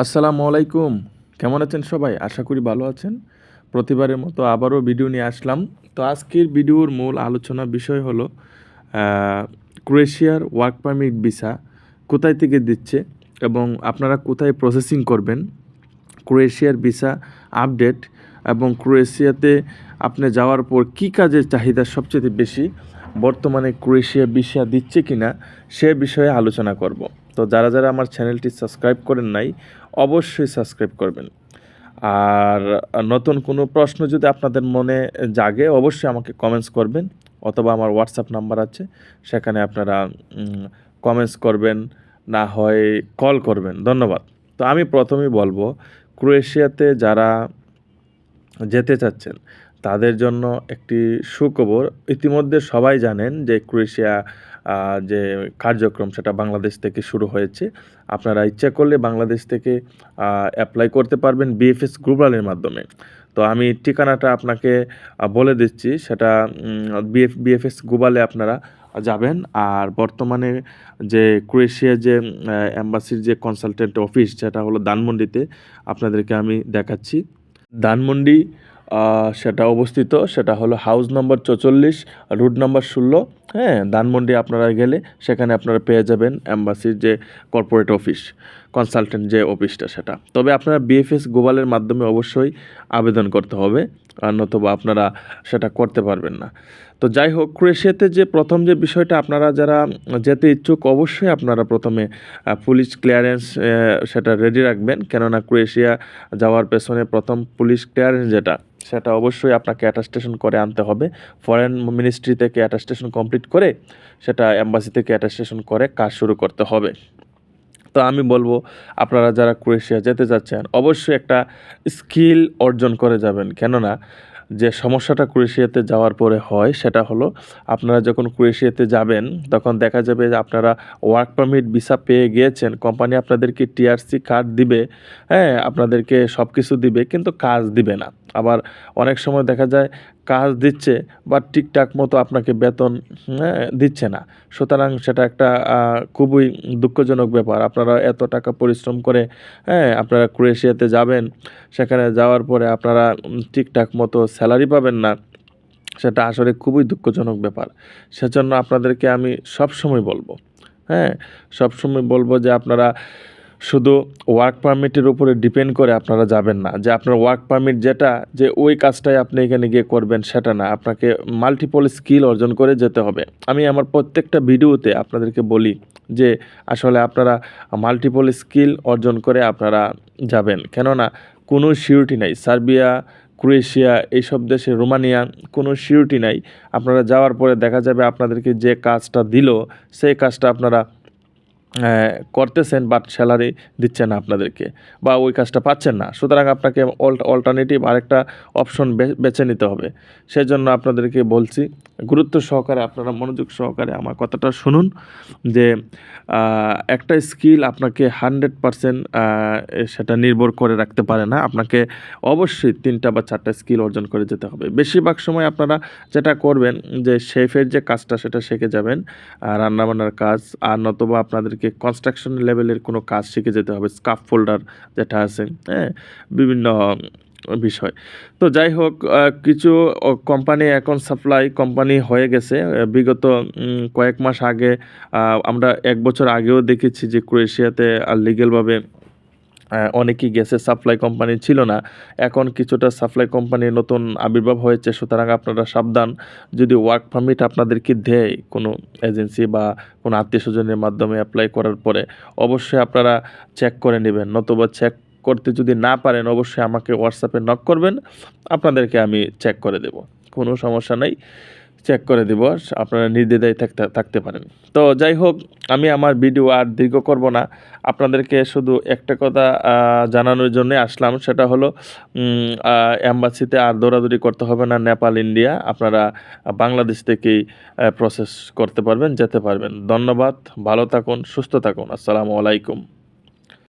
আসসালামু আলাইকুম। কেমন আছেন সবাই? আশা করি ভালো আছেন। প্রতিবারের মতো আবারও ভিডিও নিয়ে আসলাম। তো আজকের ভিডিওর মূল আলোচনার বিষয় হলো আ ক্রোয়েশিয়ার ওয়ার্ক পারমিট ভিসা কোথায় থেকে দিচ্ছে এবং আপনারা কোথায় প্রসেসিং করবেন। ক্রোয়েশিয়ার ভিসা আপডেট এবং ক্রোয়েশিয়াতে আপনি যাওয়ার পর কী কাজের চাহিদা সবচেয়ে বেশি, বর্তমানে ক্রোয়েশিয়া ভিসা দিচ্ছে কিনা সে বিষয়ে আলোচনা করব। তো যারা আমার চ্যানেলটি সাবস্ক্রাইব করেন নাই অবশ্যই সাবস্ক্রাইব করবেন। আর নতুন কোনো প্রশ্ন যদি আপনাদের মনে জাগে অবশ্যই আমাকে কমেন্টস করবেন, অথবা আমার হোয়াটসঅ্যাপ নাম্বার আছে সেখানে আপনারা কমেন্টস করবেন, না হয় কল করবেন। ধন্যবাদ। তো আমি প্রথমেই বলবো, ক্রোয়েশিয়াতে যারা যেতে চাচ্ছেন তাদের জন্য একটি সুখবর। ইতিমধ্যে সবাই জানেন যে ক্রোয়েশিয়া যে কার্যক্রম সেটা বাংলাদেশ থেকে শুরু হয়েছে। আপনারা ইচ্ছা করলে বাংলাদেশ থেকে অ্যাপ্লাই করতে পারবেন বিএফএস গ্লোবালের মাধ্যমে। তো আমি ঠিকানাটা আপনাকে বলে দিচ্ছি, সেটা বিএফএস গ্লোবালে আপনারা যাবেন। আর বর্তমানে যে ক্রোয়েশিয়ার যে এম্বাসির যে কনসালটেন্ট অফিস সেটা হলো ধানমন্ডিতে, আপনাদেরকে আমি দেখাচ্ছি। ধানমন্ডি সেটা অবস্থিত, সেটা হলো হাউস নম্বর 44, রুট নম্বর 16। হ্যাঁ, ধানমন্ডি আপনারা গেলে সেখানে আপনারা পেয়ে যাবেন এম্বাসির যে কর্পোরেট অফিস, কনসালটেন্ট যে অফিসটা সেটা। তবে আপনারা বিএফএস গ্লোবালের মাধ্যমে অবশ্যই আবেদন করতে হবে, আর নতুবা আপনারা সেটা করতে পারবেন না। তো যাই হোক, ক্রোয়েশিয়াতে যে প্রথম যে বিষয়টা, আপনারা যারা যেতে ইচ্ছুক অবশ্যই আপনারা প্রথমে পুলিশ ক্লিয়ারেন্স সেটা রেডি রাখবেন। কেননা ক্রোয়েশিয়া যাওয়ার পেছনে প্রথম পুলিশ ক্লিয়ারেন্স যেটা, সেটা অবশ্যই আপনাকে অ্যাটাস্টেশন করে আনতে হবে। ফরেন মিনিস্ট্রি থেকে অ্যাটাস্টেশন কমপ্লিট করে সেটা এম্বাসি থেকে অ্যাটাস্টেশন করে কাজ শুরু করতে হবে। তো আমি বলবো, আপনারা যারা ক্রোয়েশিয়া যেতে চাচ্ছেন অবশ্যই একটা স্কিল অর্জন করে যাবেন। কেননা যে সমস্যাটা ক্রোয়েশিয়াতে যাওয়ার পরে হয় সেটা হলো, আপনারা যখন ক্রোয়েশিয়াতে যাবেন তখন দেখা যাবে যে আপনারা ওয়ার্ক পারমিট ভিসা পেয়ে গিয়েছেন, কোম্পানি আপনাদেরকে টিআরসি কার্ড দিবে, হ্যাঁ, আপনাদেরকে সব কিছু দিবে, কিন্তু কাজ দিবে না। আবার অনেক সময় দেখা যায় কাজ দিচ্ছে বাট ঠিকঠাক মতো আপনাকে বেতন দিচ্ছে না। সুতরাং সেটা একটা খুবই দুঃখজনক ব্যাপার। আপনারা এত টাকা পরিশ্রম করে, হ্যাঁ, আপনারা ক্রোয়েশিয়াতে যাবেন, সেখানে যাওয়ার পরে আপনারা ঠিকঠাক মতো স্যালারি পাবেন না। সেটা আসলে খুবই দুঃখজনক ব্যাপার। সেজন্য আপনাদেরকে আমি সবসময় বলবো, হ্যাঁ, সবসময় বলবো যে আপনারা শুধু ওয়ার্ক পারমিটের উপরে ডিপেন্ড করে আপনারা যাবেন না, যে আপনার ওয়ার্ক পারমিট যেটা, যে ওই কাজটাই আপনি এখানে গিয়ে করবেন সেটা না। আপনাকে মাল্টিপল স্কিল অর্জন করে যেতে হবে। আমি আমার প্রত্যেকটা ভিডিওতে আপনাদেরকে বলি যে আসলে আপনারা মাল্টিপল স্কিল অর্জন করে আপনারা যাবেন। কেননা কোনো সিউরিটি নাই। সার্বিয়া, ক্রোয়েশিয়া, এইসব দেশে, রোমানিয়া, কোনো সিউরিটি নাই। আপনারা যাওয়ার পরে দেখা যাবে আপনাদেরকে যে কাজটা দিল সেই কাজটা আপনারা করতেছেন বাট স্যালারি দিচ্ছে না আপনাদেরকে, বা ওই কাজটা পাচ্ছেন না। সুতরাং আপনাকে অল্টারনেটিভ আরেকটা অপশন বেছে নিতে হবে। সেজন্য আপনাদেরকে বলছি, গুরুত্ব সহকারে আপনারা মনোযোগ সহকারে আমার কথাটা শুনুন, যে একটা স্কিল আপনাকে 100% সেটা নির্ভর করে রাখতে পারে না। আপনাকে অবশ্যই 3টা বা 4টা স্কিল অর্জন করে যেতে হবে। বেশিরভাগ সময় আপনারা যেটা করবেন যে শেফের যে কাজটা সেটা শিখে যাবেন, রান্নাবান্নার কাজ, আর নতুবা আপনাদেরকে কনস্ট্রাকশন লেভেলের কোনো কাজ শিখে যেতে হবে, স্কাফ ফোল্ডার যেটা আছে, হ্যাঁ, বিভিন্ন বিষয়। তো যাই হোক, কিছু কোম্পানি এখন সাপ্লাই কোম্পানি হয়ে গেছে। বিগত কয়েক মাস আগে, আমরা 1 বছর আগেও দেখেছি যে ক্রোয়েশিয়াতে লিগ্যালভাবে অনেকেই গেছে, সাপ্লাই কোম্পানি ছিল না। এখন কিছুটা সাপ্লাই কোম্পানির নতুন আবির্ভাব হয়েছে। সুতরাং আপনারা সাবধান। যদি ওয়ার্ক পারমিট আপনাদেরকে দেয় কোনো এজেন্সি বা কোনো আত্মীয়স্বজনের মাধ্যমে অ্যাপ্লাই করার পরে, অবশ্যই আপনারা চেক করে নেবেন। নতুবা চেক করতে যদি না পারেন অবশ্যই আমাকে হোয়াটসঅ্যাপে নক করবেন, আপনাদেরকে আমি চেক করে দেব। কোনো সমস্যা নাই, চেক করে দিব। আপনারা নির্দ্বিধায় থাকতে পারেন। তো যাই হোক, আমি আমার ভিডিও আর দীর্ঘ করব না। আপনাদেরকে শুধু একটা কথা জানানোর জন্যে আসলাম, সেটা হলো এম্বাসিতে আর দৌড়াদৌড়ি করতে হবে না। নেপাল, ইন্ডিয়া, আপনারা বাংলাদেশ থেকেই প্রসেস করতে পারবেন, যেতে পারবেন। ধন্যবাদ। ভালো থাকুন, সুস্থ থাকুন। আসসালামু আলাইকুম।